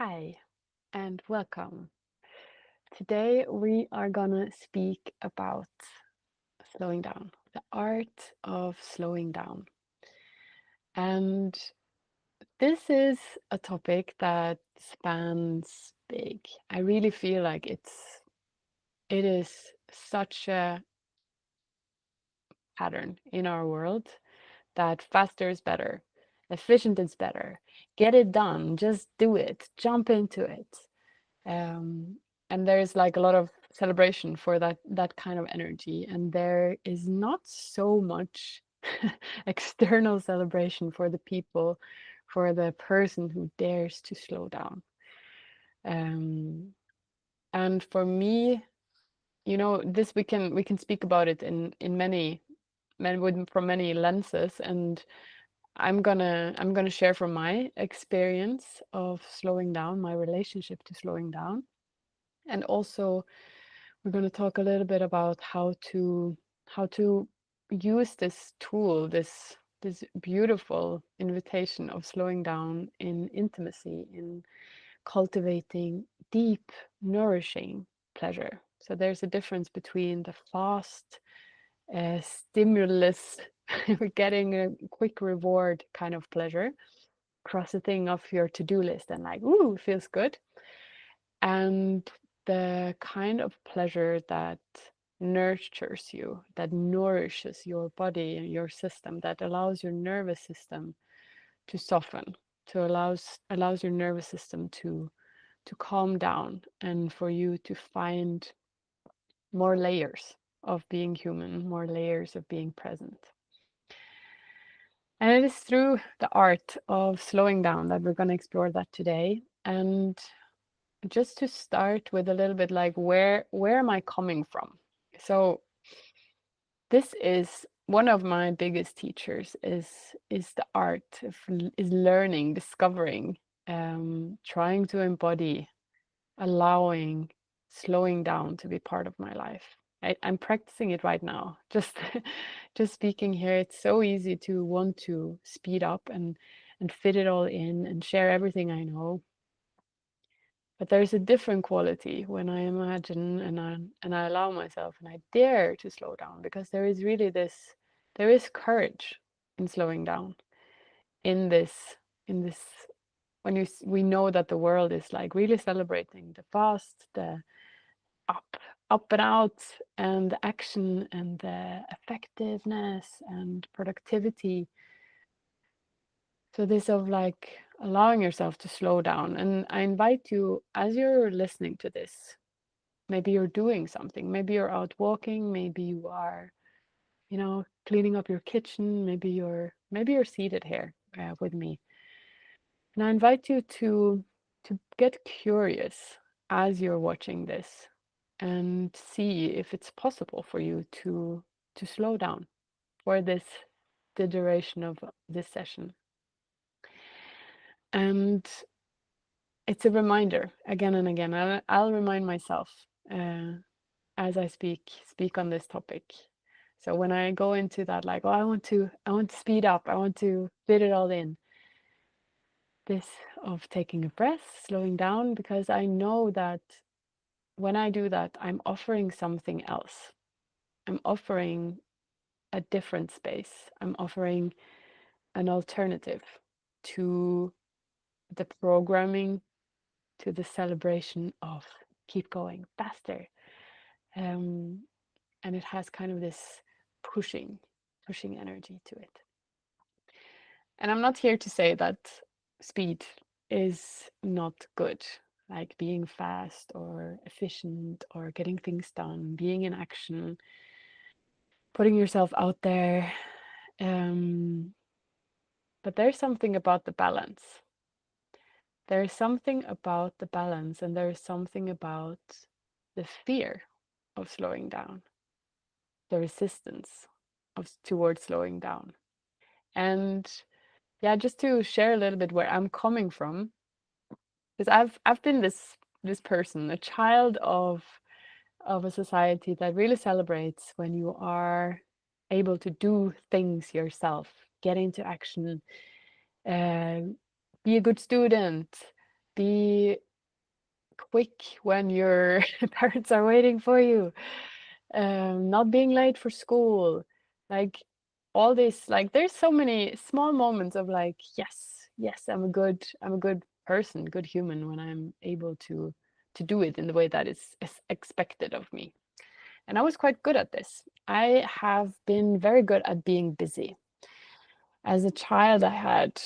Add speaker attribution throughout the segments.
Speaker 1: Hi and welcome. Today we are gonna speak about slowing down, the art of slowing down. And this is a topic that spans big. I really feel like it is such a pattern in our world that faster is better, efficient is better, get it done, just do it, jump into it. um, and there's like a lot of celebration for that kind of energy, and there is not so much external celebration for the people, for the person who dares to slow down. um, and for me, this we can speak about it in from many lenses, and I'm gonna share from my experience of slowing down, my relationship to slowing down. And also we're going to talk a little bit about how to use this tool, this beautiful invitation of slowing down in intimacy, in cultivating deep, nourishing pleasure. So there's a difference between the fast stimulus, getting a quick reward kind of pleasure, cross a thing off your to-do list and like, ooh, feels good, and the kind of pleasure that nurtures you, that nourishes your body and your system, that allows your nervous system to soften, to allows your nervous system to calm down, and for you to find more layers of being human, more layers of being present. And it is through the art of slowing down that we're going to explore that today. And just to start with a little bit, like, where am I coming from? So this is one of my biggest teachers, is the art of is learning, discovering, trying to embody, allowing slowing down to be part of my life. I'm practicing it right now. Just speaking here, it's so easy to want to speed up and fit it all in and share everything I know. But there's a different quality when I imagine and I allow myself and I dare to slow down, because there is really there is courage in slowing down, in this when we know that the world is like really celebrating the fast, the up up and out, and the action and the effectiveness and productivity. So this of like allowing yourself to slow down. And I invite you, as you're listening to this, maybe you're doing something, maybe you're out walking, maybe you are, cleaning up your kitchen, maybe you're seated here with me. And I invite you to get curious as you're watching this and see if it's possible for you to slow down for the duration of this session. And it's a reminder again and again. I'll remind myself uh, as I speak on this topic. So when I go into that, like, oh, I want to speed up, I want to fit it all in. This of taking a breath, slowing down, because I know that when I do that, I'm offering something else. I'm offering a different space. I'm offering an alternative to the programming, to the celebration of keep going faster. Um, and it has kind of this pushing energy to it. And I'm not here to say that speed is not good, like being fast or efficient or getting things done, being in action, putting yourself out there. Um, but there's something about the balance. There's something about the balance, and there's something about the fear of slowing down, the resistance towards slowing down. And yeah, just to share a little bit where I'm coming from, because I've been this person, a child of a society that really celebrates when you are able to do things yourself, get into action, uh, be a good student, be quick when your parents are waiting for you, not being late for school, like all this, like there's so many small moments of like, yes, I'm a good person, good human when I'm able to do it in the way that is expected of me. And I was quite good at this. I have been very good at being busy. As a child, I had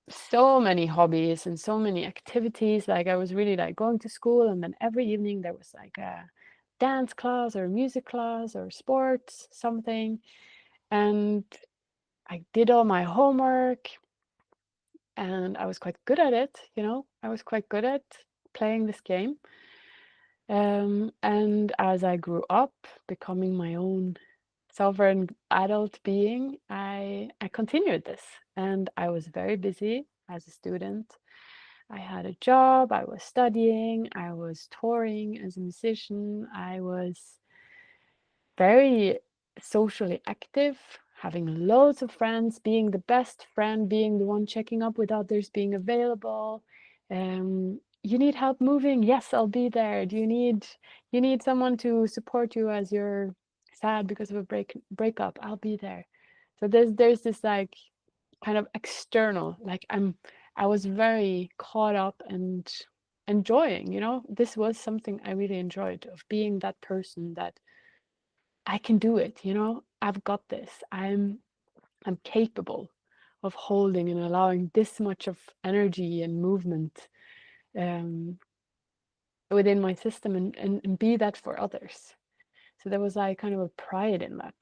Speaker 1: so many hobbies and so many activities. Like I was really like going to school, and then every evening there was like a dance class or music class or sports, something. And I did all my homework, and I was quite good at it, you know. I was quite good at playing this game. And as I grew up, becoming my own sovereign adult being, I continued this, and I was very busy as a student. I had a job, I was studying, I was touring as a musician, I was very socially active, having loads of friends, being the best friend, being the one checking up with others, being available. You need help moving? Yes, I'll be there. Do you need someone to support you as you're sad because of a breakup? I'll be there. So there's this like kind of external, like I was very caught up and enjoying, you know, this was something I really enjoyed, of being that person that I can do it, you know, I've got this. I'm capable of holding and allowing this much of energy and movement um, within my system, and be that for others. So there was like kind of a pride in that.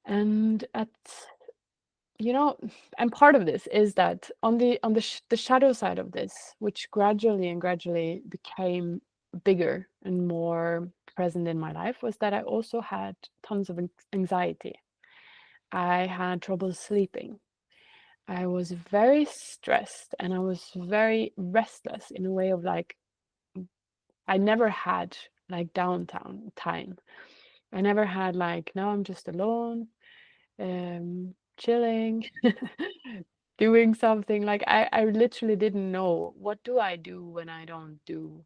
Speaker 1: And at you know, and part of this is that on the shadow side of this, which gradually and gradually became bigger and more present in my life, was that I also had tons of anxiety. I had trouble sleeping. I was very stressed, and I was very restless in a way of like, I never had like downtown time. I never had like, now I'm just alone, chilling, doing something. Like I literally didn't know, what do I do when I don't do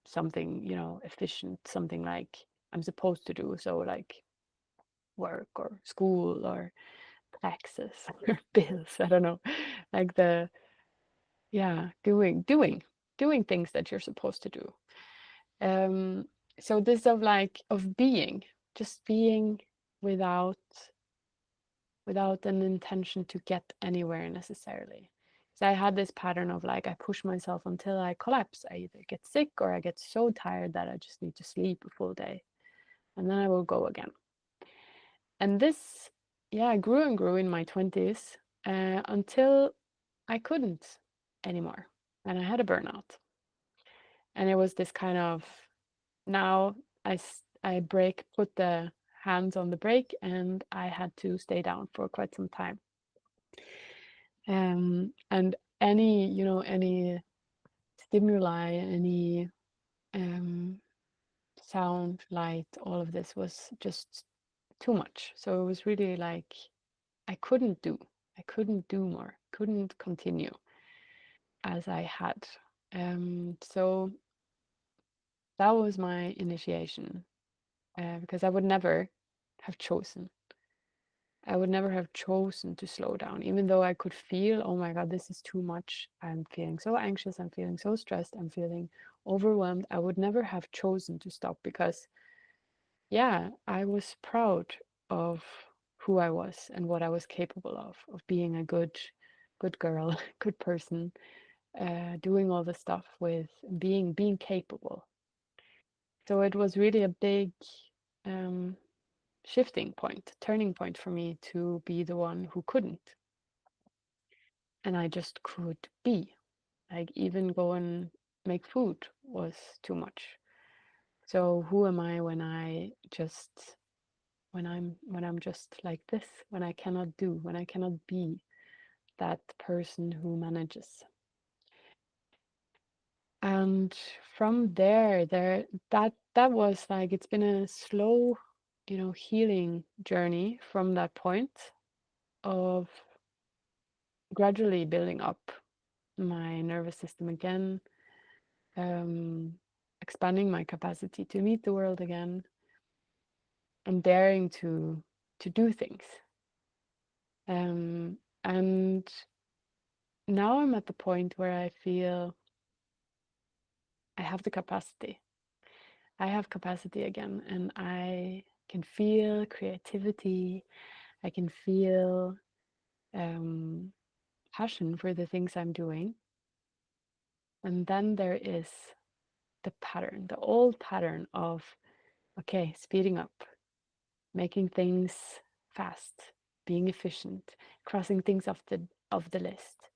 Speaker 1: something, you know, efficient, something like I'm supposed to do. So like work or school or taxes or bills. I don't know. Like the yeah, doing things that you're supposed to do. Um, so this of like of being, just being without an intention to get anywhere necessarily. So I had this pattern of like, I push myself until I collapse. I either get sick or I get so tired that I just need to sleep a full day, and then I will go again. And this, yeah, grew and grew in my 20s until I couldn't anymore. And I had a burnout. And it was this kind of, now I put the hands on the brake, and I had to stay down for quite some time. And any, you know, any stimuli, any sound, light, all of this was just too much. So it was really like I couldn't do more, couldn't continue as I had. So that was my initiation, because I would never have chosen to slow down, even though I could feel, oh my God, this is too much. I'm feeling so anxious. I'm feeling so stressed. I'm feeling overwhelmed. I would never have chosen to stop because, yeah, I was proud of who I was and what I was capable of being a good girl, good person, doing all the stuff with being capable. So it was really a big um, shifting point, turning point for me to be the one who couldn't. And I just could be. Like even go and make food was too much. So who am I when I'm just like this, when I cannot be that person who manages. And from that was like, it's been a slow, you know, healing journey from that point of gradually building up. my nervous system again, um, expanding my capacity to meet the world again, and daring to do things. And now I'm at the point where I feel I have the capacity. I have capacity again, and I can feel creativity. I can feel um, passion for the things I'm doing. And then there is the pattern, the old pattern of, okay, speeding up, making things fast, being efficient, crossing things off the list.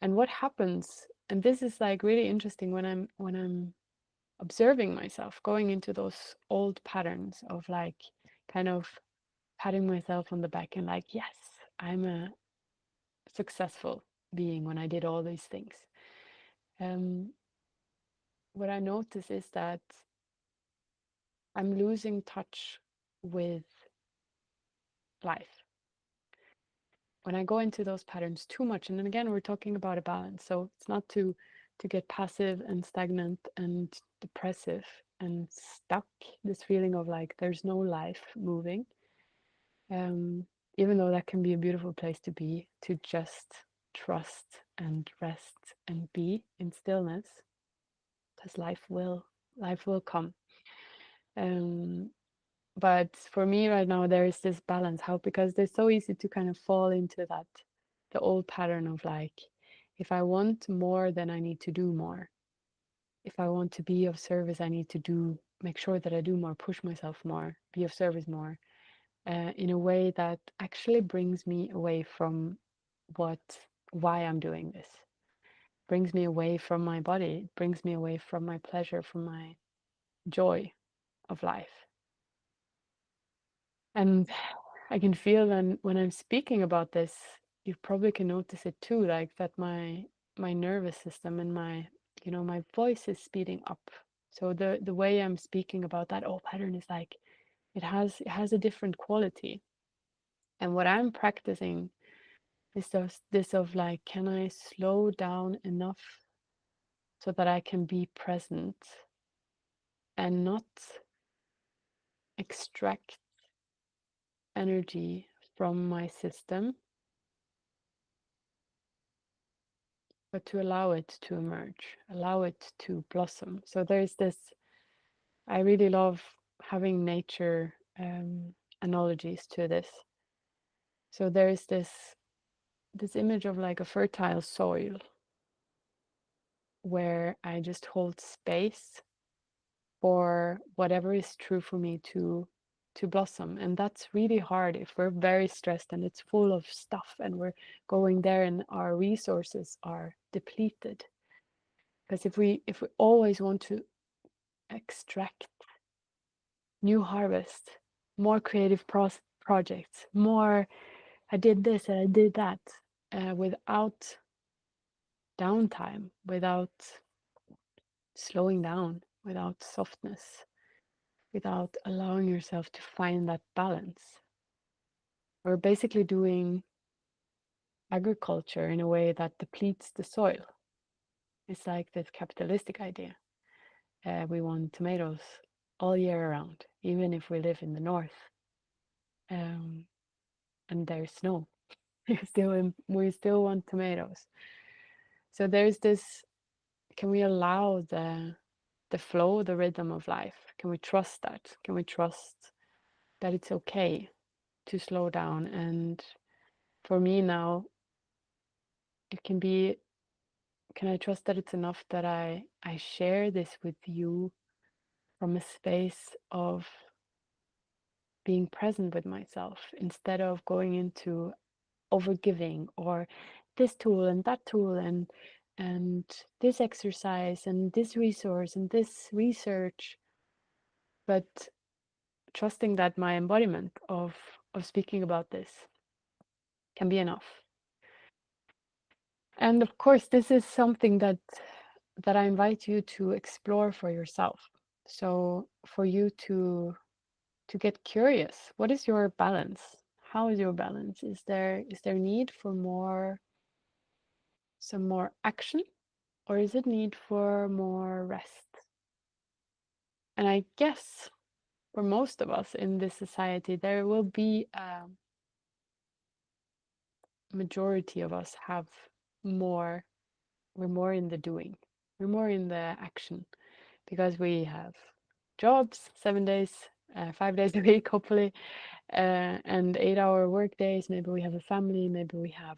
Speaker 1: And what happens, and this is like really interesting when I'm observing myself, going into those old patterns of like kind of patting myself on the back and like, yes, I'm a successful being when I did all these things. Um, what I notice is that I'm losing touch with life when I go into those patterns too much. And then again, we're talking about a balance. So it's not to get passive and stagnant and depressive and stuck, this feeling of like there's no life moving. Um, Even though that can be a beautiful place to be, to just trust and rest and be in stillness, because life will come. Um, but for me right now there is this balance, how, because it's so easy to kind of fall into that, the old pattern of like, if I want more, then I need to do more. If I want to be of service, I need to do, make sure that I do more, push myself more, be of service more, in a way that actually brings me away from what, why I'm doing this, brings me away from my body, it brings me away from my pleasure, from my joy of life. And I can feel when I'm speaking about this, you probably can notice it too, like that my nervous system and my, you know, my voice is speeding up. So the way I'm speaking about that old pattern is like it has a different quality. And what I'm practicing is this of like, can I slow down enough so that I can be present and not extract energy from my system, but to allow it to emerge, allow it to blossom. So there's this, I really love having nature analogies to this. So there's this image of like a fertile soil where I just hold space for whatever is true for me to blossom. And that's really hard if we're very stressed and it's full of stuff and we're going there and our resources are depleted. Because if we always want to extract new harvest, more creative projects, more I did this and I did that, without downtime, without slowing down, without softness, without allowing yourself to find that balance. We're basically doing agriculture in a way that depletes the soil. It's like this capitalistic idea. We want tomatoes all year around, even if we live in the north, and there's snow. We still want tomatoes. So there's this. Can we allow the flow, the rhythm of life? Can we trust that? Can we trust that it's okay to slow down? And for me now, it can be, can I trust that it's enough that I share this with you from a space of being present with myself instead of going into overgiving, or this tool and that tool and this exercise and this resource and this research, but trusting that my embodiment of speaking about this can be enough. And of course, this is something that I invite you to explore for yourself. So for you to get curious, what is your balance? How is your balance? Is there need for more some more action, or is it need for more rest? And I guess for most of us in this society, there will be a majority of us have more, we're more in the doing, we're more in the action because we have jobs 7 days, 5 days a week, hopefully, and 8-hour work days. Maybe we have a family, maybe we have,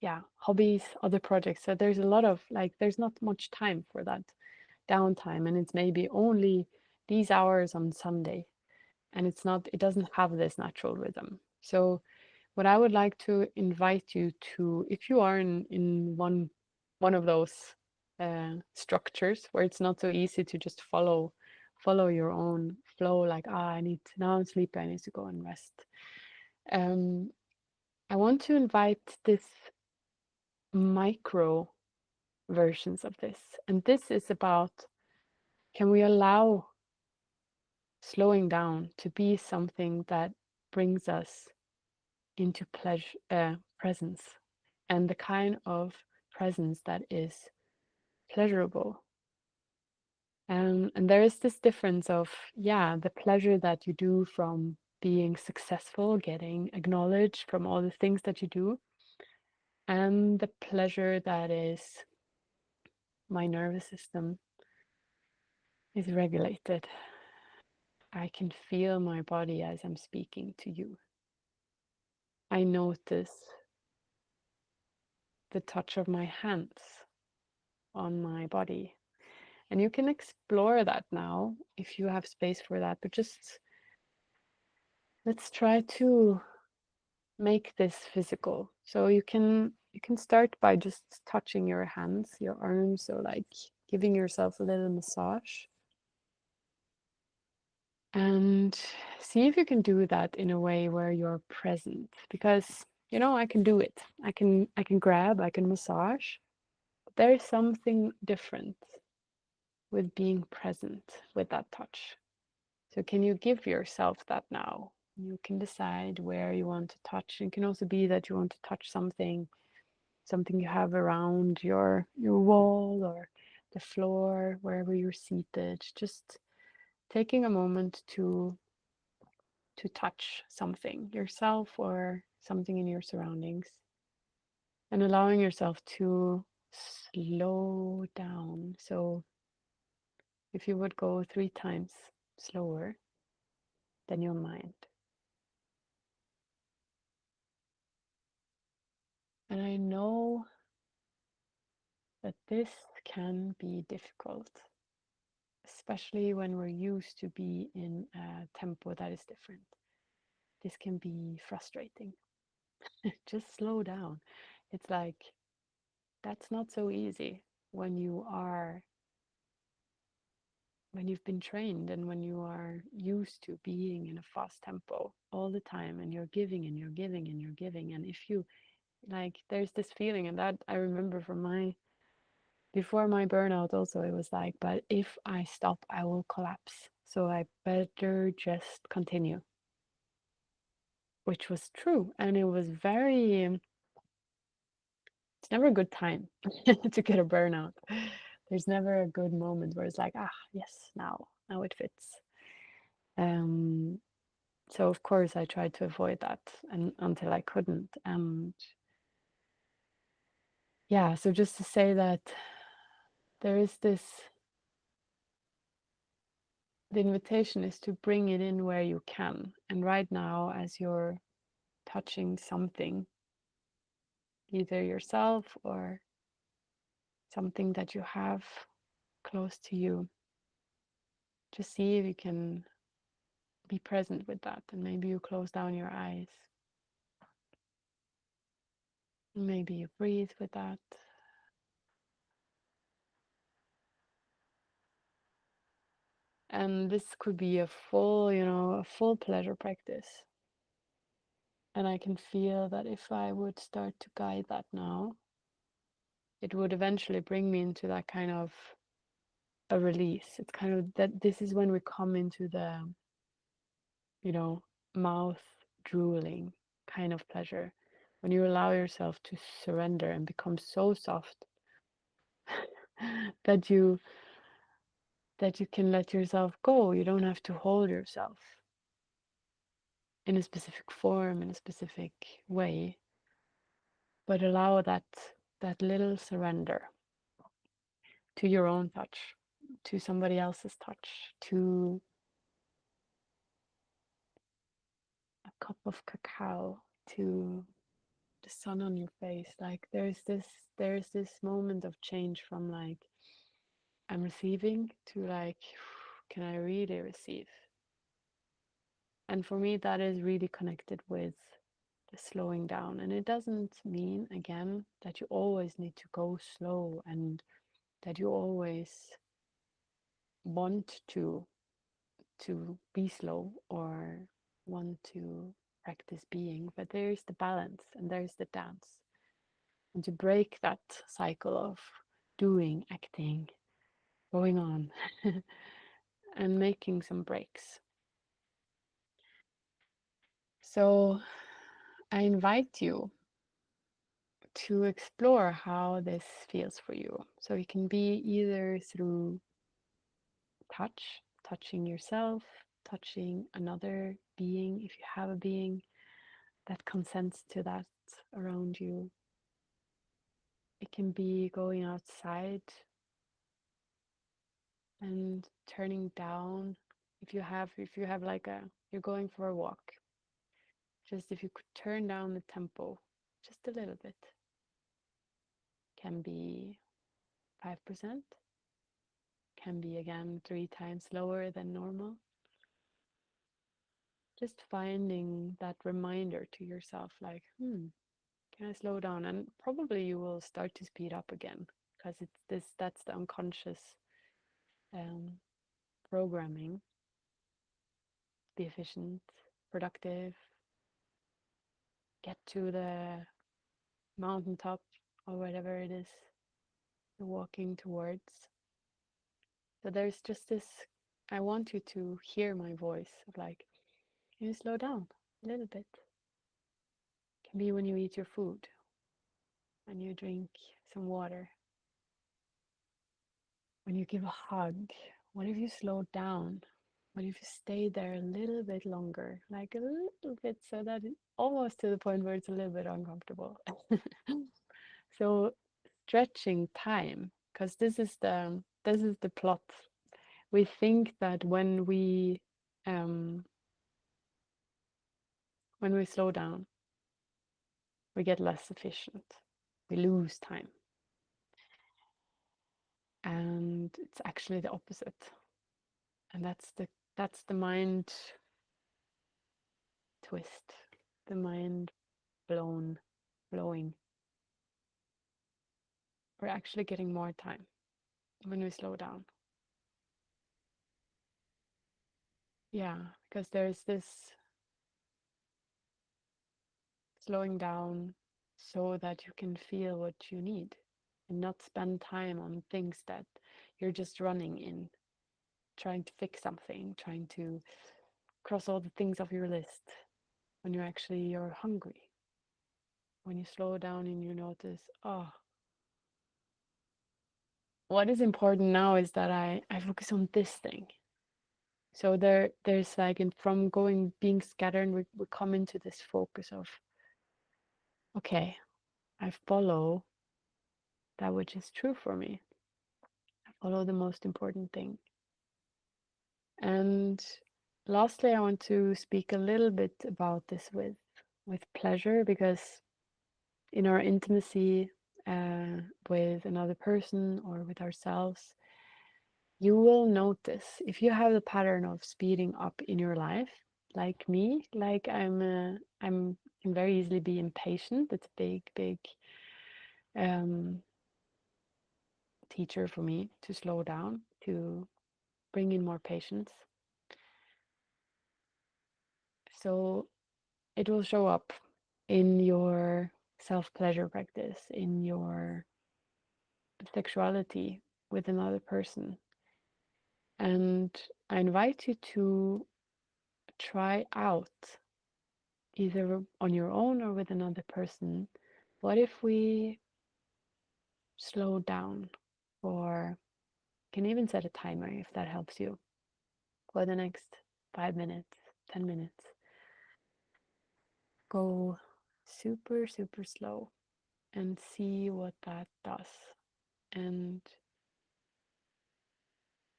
Speaker 1: yeah, hobbies, other projects. So there's a lot of like, there's not much time for that downtime, and it's maybe only these hours on Sunday, and it's not, it doesn't have this natural rhythm. So what I would like to invite you to, if you are in one of those structures where it's not so easy to just follow your own flow, like, I need to, now I'm sleepy, I need to go and rest. I want to invite this micro versions of this, and this is about, can we allow slowing down to be something that brings us into presence, and the kind of presence that is pleasurable. And there is this difference of, yeah, the pleasure that you do from being successful, getting acknowledged from all the things that you do, and the pleasure that is, my nervous system is regulated. I can feel my body as I'm speaking to you. I notice the touch of my hands on my body. And you can explore that now if you have space for that, but just let's try to make this physical. So you can start by just touching your hands, your arms, so like giving yourself a little massage. And see if you can do that in a way where you're present, because I can do it. I can grab, I can massage. But there is something different with being present with that touch. So can you give yourself that now? You can decide where you want to touch. It can also be that you want to touch something you have around your wall or the floor, wherever you're seated. Just taking a moment to touch something, yourself or something in your surroundings, and allowing yourself to slow down. So if you would go 3 times slower than your mind. And I know that this can be difficult, especially when we're used to be in a tempo that is different. This can be frustrating. Just slow down. It's like, that's not so easy when you've been trained and when you are used to being in a fast tempo all the time, and you're giving and you're giving and you're giving. And if you like, there's this feeling, and that I remember from before my burnout also, it was like, but if I stop, I will collapse. So I better just continue, which was true. And it was it's never a good time to get a burnout. There's never a good moment where it's like, yes, now it fits. Um, so of course I tried to avoid that, and until I couldn't. And yeah, so just to say that there is this, the invitation is to bring it in where you can. And right now, as you're touching something, either yourself or something that you have close to you, just see if you can be present with that. And maybe you close down your eyes. Maybe you breathe with that. And this could be a full pleasure practice. And I can feel that if I would start to guide that now, it would eventually bring me into that kind of a release. It's kind of that, this is when we come into the, mouth drooling kind of pleasure. when you allow yourself to surrender and become so soft that you can let yourself go. You don't have to hold yourself in a specific form, in a specific way, but allow that little surrender to your own touch, to somebody else's touch, to a cup of cacao, to the sun on your face. Like there's this moment of change from like I'm receiving to like can I really receive? And for me that is really connected with the slowing down. And it doesn't mean again that you always need to go slow and that you always want to be slow or want to practice being, but there's the balance and there's the dance. And to break that cycle of doing, acting, going on, and making some breaks. So I invite you to explore how this feels for you. So it can be either through touching yourself, touching another being, if you have a being that consents to that around you. It can be going outside and turning down. If you have like you're going for a walk, just if you could turn down the tempo just a little bit, can be 5%, can be again 3 times lower than normal. Just finding that reminder to yourself, like, can I slow down? And probably you will start to speed up again because that's the unconscious um, programming. Be efficient, productive, get to the mountaintop or whatever it is you're walking towards. So there's just this, I want you to hear my voice of like, can you slow down a little bit? It can be when you eat your food, when you drink some water, when you give a hug. What if you slow down? What if you stay there a little bit longer, like a little bit, so that it's almost to the point where it's a little bit uncomfortable. So stretching time, because this is the plot. We think that um, when we slow down, we get less efficient. We lose time, and it's actually the opposite. And that's the mind twist, the mind blowing. We're actually getting more time when we slow down. Yeah, because there's this slowing down so that you can feel what you need and not spend time on things that you're just running in, trying to fix something, trying to cross all the things off your list when you're hungry. When you slow down and you notice, oh, what is important now is that I focus on this thing. So there's like, and from being scattered, we come into this focus of, okay, I follow that which is true for me. I follow the most important thing. And lastly, I want to speak a little bit about this with pleasure, because in our intimacy with another person or with ourselves, you will notice if you have the pattern of speeding up in your life, like me, like I'm can very easily be impatient. It's a big um, teacher for me to slow down, to bring in more patience. So it will show up in your self-pleasure practice, in your sexuality with another person. And I invite you to try out either on your own or with another person, what if we slow down, or can even set a timer if that helps you, for the next 5 minutes, 10 minutes. Go super, super slow and see what that does. And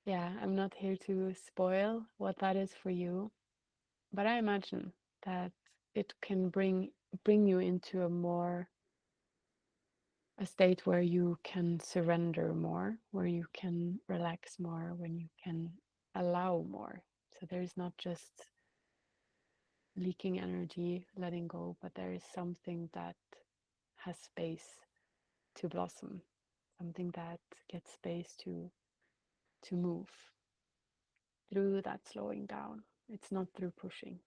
Speaker 1: yeah, I'm not here to spoil what that is for you, but I imagine that it can bring you into a state where you can surrender more, where you can relax more, when you can allow more. So there's not just leaking energy, letting go, but there is something that has space to blossom, something that gets space to move through that slowing down. It's not through pushing,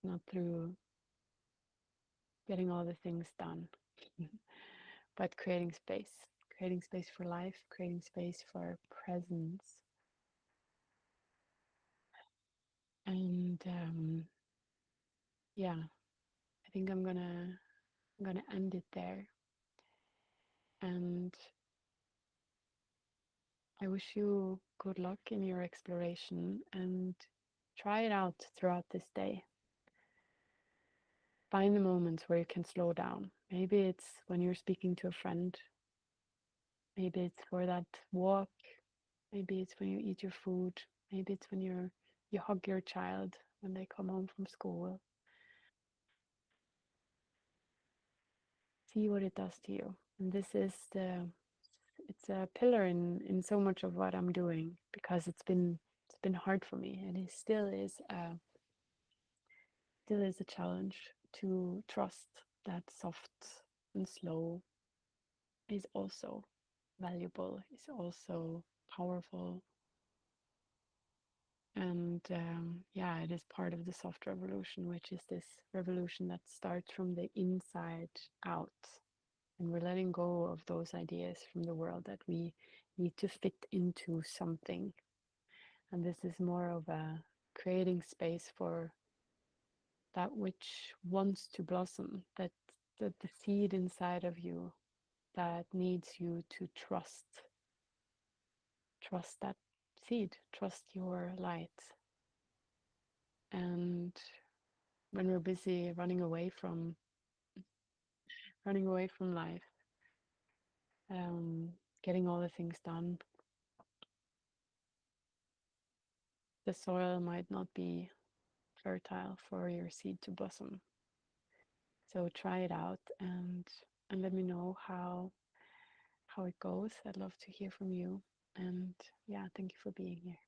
Speaker 1: not through getting all the things done, but creating space for life, creating space for presence. And yeah, I think I'm gonna end it there. And I wish you good luck in your exploration, and try it out throughout this day. Find the moments where you can slow down. Maybe it's when you're speaking to a friend. Maybe it's for that walk. Maybe it's when you eat your food. Maybe it's when you hug your child when they come home from school. See what it does to you. And this is it's a pillar in so much of what I'm doing, because it's been hard for me, and it still is a challenge to trust that soft and slow is also valuable, is also powerful. And yeah, it is part of the soft revolution, which is this revolution that starts from the inside out. And we're letting go of those ideas from the world that we need to fit into something. And this is more of a creating space for that which wants to blossom, that the seed inside of you that needs you to trust that seed, trust your light. And when we're busy running away from life, getting all the things done, the soil might not be fertile for your seed to blossom. So try it out, and let me know how it goes. I'd love to hear from you. And yeah, thank you for being here.